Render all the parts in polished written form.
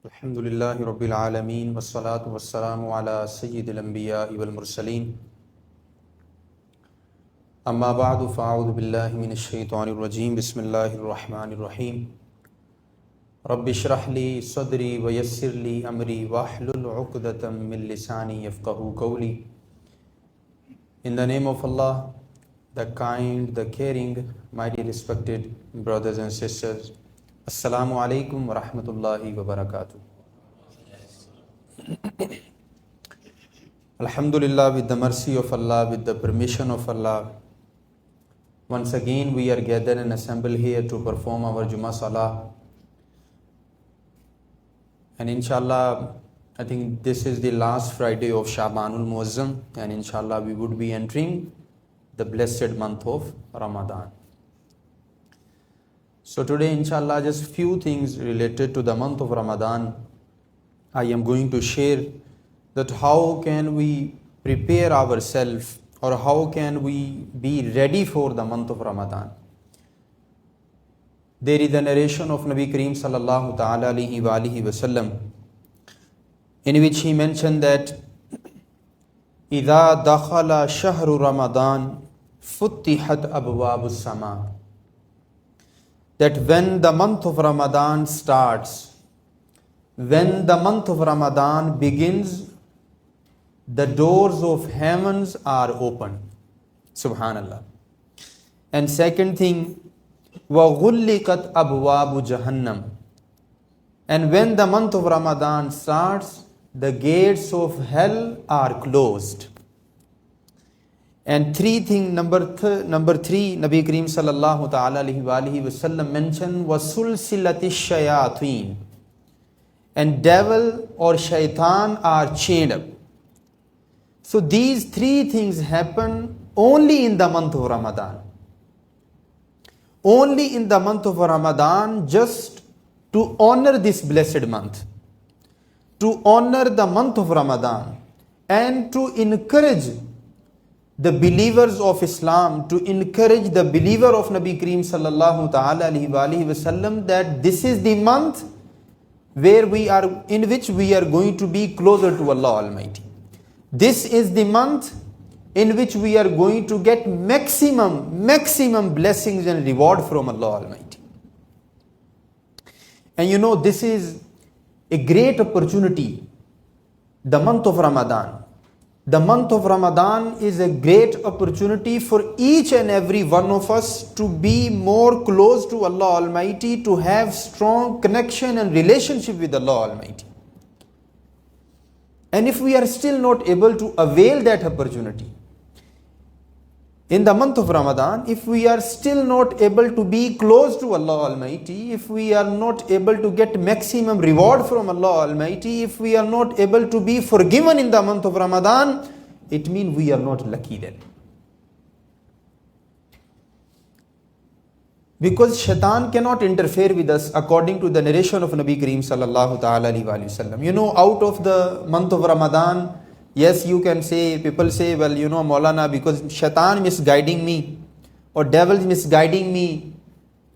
Alhamdulillahi Rabbil Alameen wassalatu wassalamu ala Sayyidil Anbiya wal Mursaleen. Amma ba'du fa'udhu billahi minash shaitanir rajeem. Bismillahir Rahmanir Rahim. Rabbi shrah li sadri wa yassir li amri wahlul 'uqdatam min lisani yafqahu qawli. In the name of Allah, the kind, the caring, mighty respected brothers and sisters, Assalamu alaikum wa rahmatullahi wa barakatuh. Alhamdulillah, with the mercy of Allah, with the permission of Allah, once again we are gathered and assembled here to perform our Jummah Salah. And inshallah, I think this is the last Friday of Shabanul Muazzam, and inshallah we would be entering the blessed month of Ramadan. So today, inshallah, just few things related to the month of Ramadan. I am going to share that how can we prepare ourselves, or how can we be ready for the month of Ramadan. There is a narration of Nabi Kareem sallallahu ta'ala alayhi wa alihi wa sallam, in which he mentioned that إِذَا دَخَلَ شَهْرُ رَمَضَانَ فُتِّحَتْ أَبْوَابُ السَّمَاءِ, that when the month of Ramadan starts, when the month of Ramadan begins, the doors of heavens are open. Subhanallah. And second thing, وَغُلِّقَتْ أَبْوَابُ جَهَنَّمْ, and when the month of Ramadan starts, the gates of hell are closed. And three thing, number three, Nabi Kareem sallallahu ta'ala alayhi wa alihi wa sallam mentioned was sulsilati shayateen, and devil or shaitan are chained up. So these three things happen only in the month of Ramadan. Only in the month of Ramadan, just to honor this blessed month, to honor the month of Ramadan, and to encourage the believers of Islam, to encourage the believer of Nabi Kareem sallallahu ta'ala alayhi wa alihi wa sallam, that this is the month in which we are going to be closer to Allah Almighty. This is the month in which we are going to get maximum blessings and reward from Allah Almighty. And you know, this is a great opportunity, the month of Ramadan. The month of Ramadan is a great opportunity for each and every one of us to be more close to Allah Almighty, to have strong connection and relationship with Allah Almighty. And if we are still not able to avail that opportunity in the month of Ramadan, if we are still not able to be close to Allah Almighty, if we are not able to get maximum reward from Allah Almighty, if we are not able to be forgiven in the month of Ramadan, it means we are not lucky then. Because shaitan cannot interfere with us, according to the narration of Nabi Kareem sallallahu ta'ala alayhi wa sallam. You know, out of the month of Ramadan, yes, you can say, people say, well, you know, Maulana, because shaitan misguiding me, or devil is misguiding me,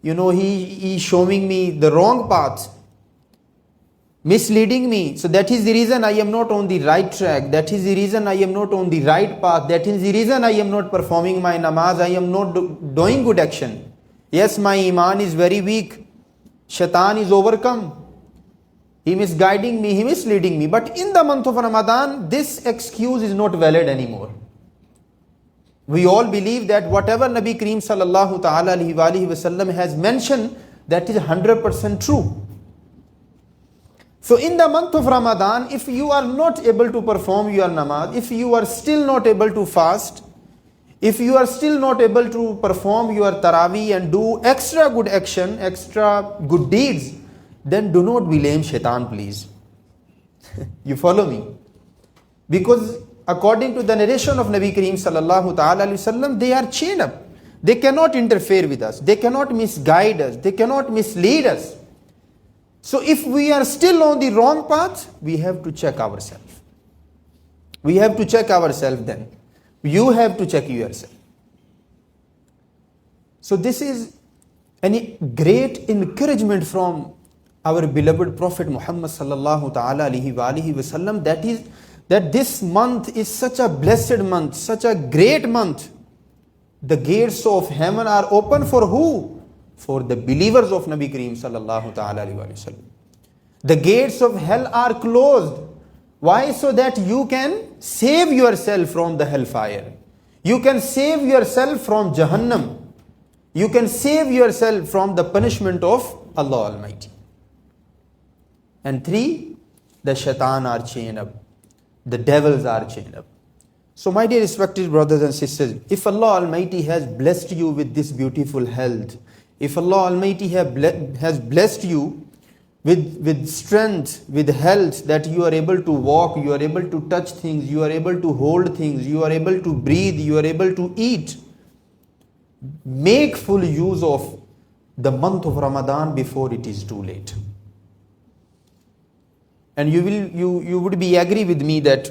you know, he is showing me the wrong path, misleading me. So that is the reason I am not on the right track. That is the reason I am not on the right path. That is the reason I am not performing my namaz. I am not doing good action. Yes, my Imaan is very weak. Shaitan is overcome. He is misguiding me, he is misleading me. But in the month of Ramadan, this excuse is not valid anymore. We all believe that whatever Nabi Kareem sallallahu ta'ala alayhi wa alihi wa sallam has mentioned, that is 100% true. So in the month of Ramadan, if you are not able to perform your namaz, if you are still not able to fast, if you are still not able to perform your tarawih and do extra good action, extra good deeds, then do not blame shaitan, please. You follow me? Because according to the narration of Nabi Kareem sallallahu ta'ala alayhi wasallam, they are chained up. They cannot interfere with us. They cannot misguide us. They cannot mislead us. So if we are still on the wrong path, we have to check ourselves. We have to check ourselves then. You have to check yourself. So this is a great encouragement from our beloved Prophet Muhammad sallallahu ta'ala alihi wa alihi wasallam, that this month is such a blessed month, such a great month. The gates of heaven are open for who? For the believers of Nabi Kareem sallallahu ta'ala alihi wa sallam. The gates of hell are closed. Why? So that you can save yourself from the hellfire. You can save yourself from Jahannam. You can save yourself from the punishment of Allah Almighty. And 3, the shaitan are chained up. The devils are chained up. So my dear respected brothers and sisters, if Allah Almighty has blessed you with this beautiful health, if Allah Almighty has blessed you with strength, with health, that you are able to walk, you are able to touch things, you are able to hold things, you are able to breathe, you are able to eat, make full use of the month of Ramadan before it is too late. And you would be agree with me that,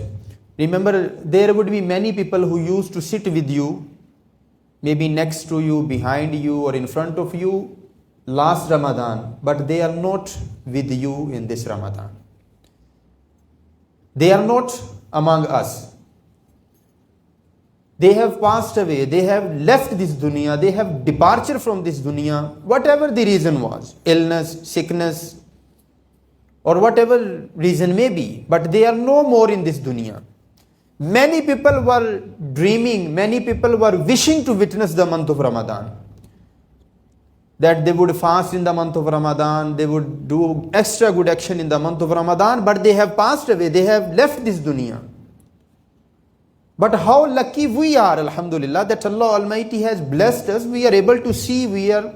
remember, there would be many people who used to sit with you, maybe next to you, behind you, or in front of you last Ramadan, but they are not with you in this Ramadan. They are not among us. They have passed away, they have left this dunya, they have departure from this dunya, whatever the reason was, illness, sickness, or whatever reason may be, but they are no more in this dunya. Many people were dreaming, many people were wishing to witness the month of Ramadan. That they would fast in the month of Ramadan, they would do extra good action in the month of Ramadan, but they have passed away, they have left this dunya. But how lucky we are, alhamdulillah, that Allah Almighty has blessed us. We are able to see, we are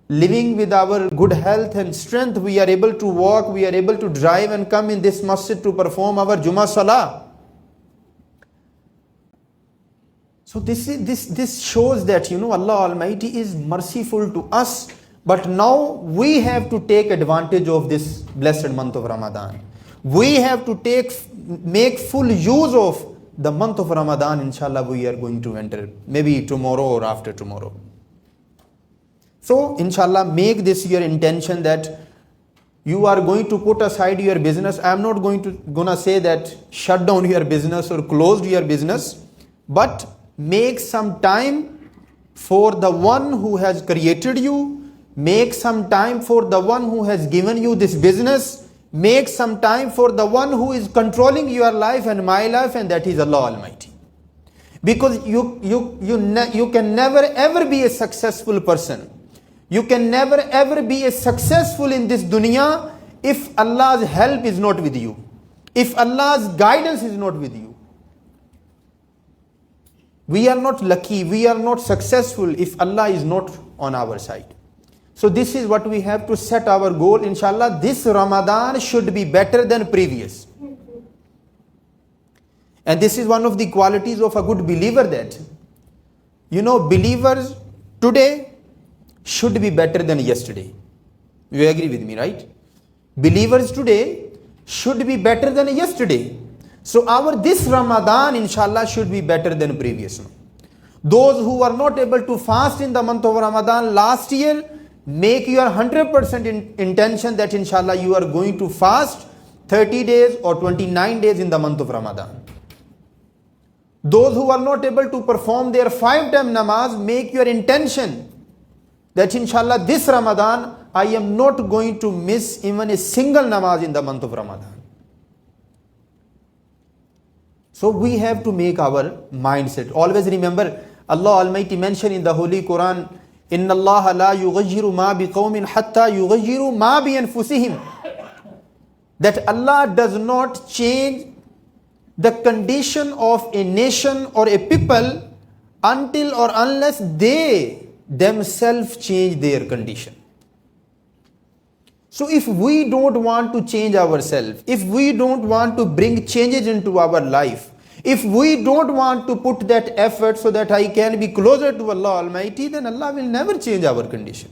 living with our good health and strength, we are able to walk, we are able to drive and come in this masjid to perform our Jummah Salah. So this shows that, Allah Almighty is merciful to us, but now we have to take advantage of this blessed month of Ramadan. We have to make full use of the month of Ramadan. Inshallah, we are going to enter, maybe tomorrow or after tomorrow. So, inshallah, make this your intention that you are going to put aside your business. I am not gonna say that shut down your business or close your business, but make some time for the one who has created you. Make some time for the one who has given you this business. Make some time for the one who is controlling your life and my life, and that is Allah Almighty. Because you can never ever be a successful person. You can never ever be a successful in this dunya if Allah's help is not with you, if Allah's guidance is not with you. We are not lucky, we are not successful if Allah is not on our side. So this is what we have to set our goal. Inshallah, this Ramadan should be better than previous. And this is one of the qualities of a good believer, that, believers today should be better than yesterday. You agree with me, right? Believers today should be better than yesterday. So this Ramadan, inshallah, should be better than previous one. Those who are not able to fast in the month of Ramadan last year, make your 100% intention that inshallah you are going to fast 30 days or 29 days in the month of Ramadan. Those who are not able to perform their 5-time namaz, make your intention that inshallah this Ramadan I am not going to miss even a single namaz in the month of Ramadan. So we have to make our mindset. Always remember, Allah Almighty mentioned in the Holy Quran, Inna Allah la yughayyiru ma bi qawmin hatta yughayyiru ma bi anfusihim. That Allah does not change the condition of a nation or a people until or unless they themselves change their condition. So if we don't want to change ourselves, if we don't want to bring changes into our life, if we don't want to put that effort so that I can be closer to Allah Almighty, then Allah will never change our condition.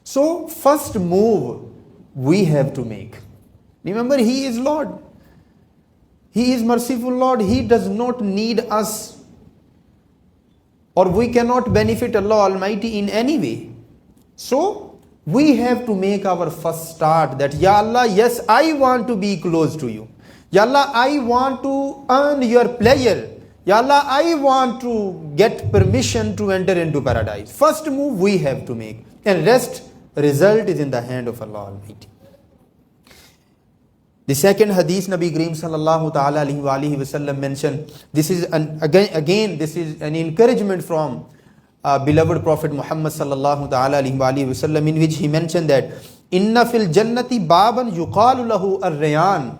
So first move we have to make. Remember, He is Lord. He is merciful Lord. He does not need us, or we cannot benefit Allah Almighty in any way. So we have to make our first start that, Ya Allah, yes, I want to be close to you. Ya Allah, I want to earn your pleasure. Ya Allah, I want to get permission to enter into paradise. First move we have to make, and rest result is in the hand of Allah Almighty. The second hadith Nabi Kareem sallallahu ta'ala alayhi wa sallam mentioned, this is again this is an encouragement from beloved Prophet Muhammad sallallahu ta'ala alayhi wa sallam, in which he mentioned that inna fil jannati baban yuqalu lahu ar-rayyan,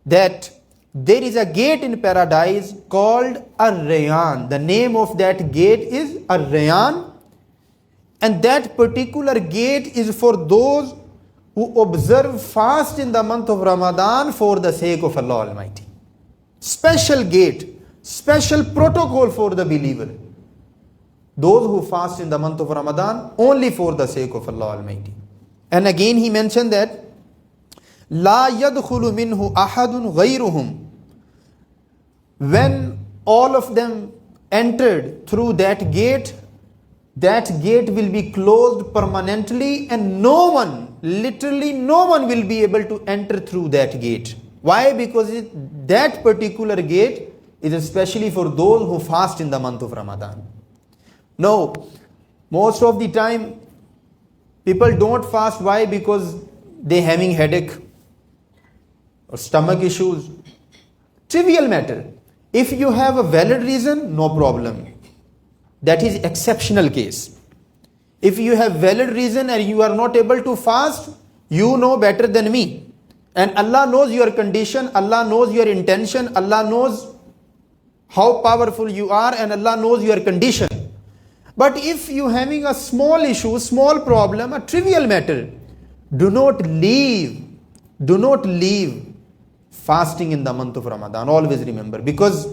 that there is a gate in paradise called ar-rayyan. The name of that gate is ar-rayyan, and that particular gate is for those who observe fast in the month of Ramadan for the sake of Allah Almighty. Special gate, special protocol for the believer. Those who fast in the month of Ramadan only for the sake of Allah Almighty. And again he mentioned that La yadkhulu minhu ahadun ghayruhum. When all of them entered through that gate will be closed permanently, and no one, literally no one will be able to enter through that gate. Why? Because that particular gate is especially for those who fast in the month of Ramadan. No, most of the time people don't fast. Why? Because they having headache or stomach issues. Trivial matter. If you have a valid reason, no problem. That is exceptional case. If you have valid reason and you are not able to fast, you know better than me. And Allah knows your condition, Allah knows your intention, Allah knows how powerful you are, and Allah knows your condition. But if you having a small issue, small problem, a trivial matter, do not leave fasting in the month of Ramadan. Always remember, because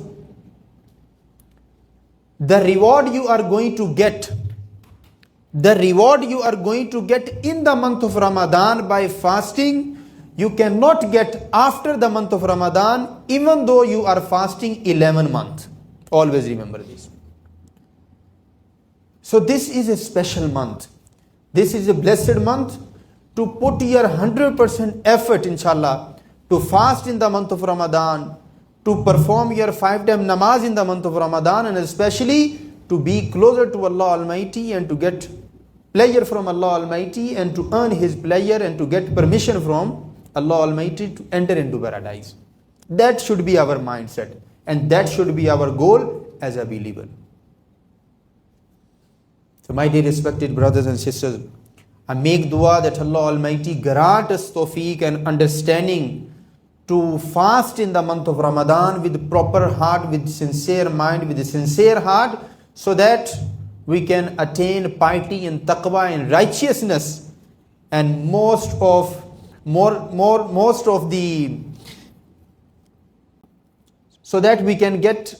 the reward you are going to get in the month of Ramadan by fasting, you cannot get after the month of Ramadan, even though you are fasting 11 months. Always remember this. So this is a special month. This is a blessed month to put your 100% effort, inshallah, to fast in the month of Ramadan, to perform your 5-time namaz in the month of Ramadan, and especially to be closer to Allah Almighty and to get pleasure from Allah Almighty and to earn His pleasure and to get permission from Allah Almighty to enter into paradise. That should be our mindset, and that should be our goal as a believer. So my dear respected brothers and sisters, I make dua that Allah Almighty grant us tawfiq and understanding to fast in the month of Ramadan with proper heart, with sincere mind, with a sincere heart, so that we can attain piety and taqwa and righteousness, and so that we can get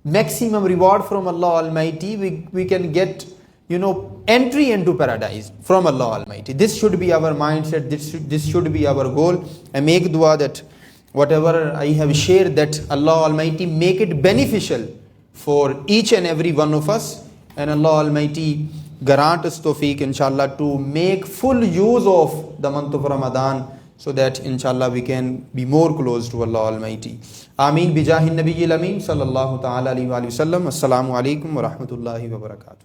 maximum reward from Allah Almighty. We can get entry into paradise from Allah Almighty. This should be our mindset. This should be our goal. I make dua that whatever I have shared, that Allah Almighty make it beneficial for each and every one of us, and Allah Almighty grant us tawfiq, inshallah, to make full use of the month of Ramadan, so that inshallah we can be more close to Allah Almighty. Ameen bijahin Nabiyil Ameen sallallahu ta'ala alayhi wa sallam. Assalamu alaikum wa rahmatullahi wa barakatuh.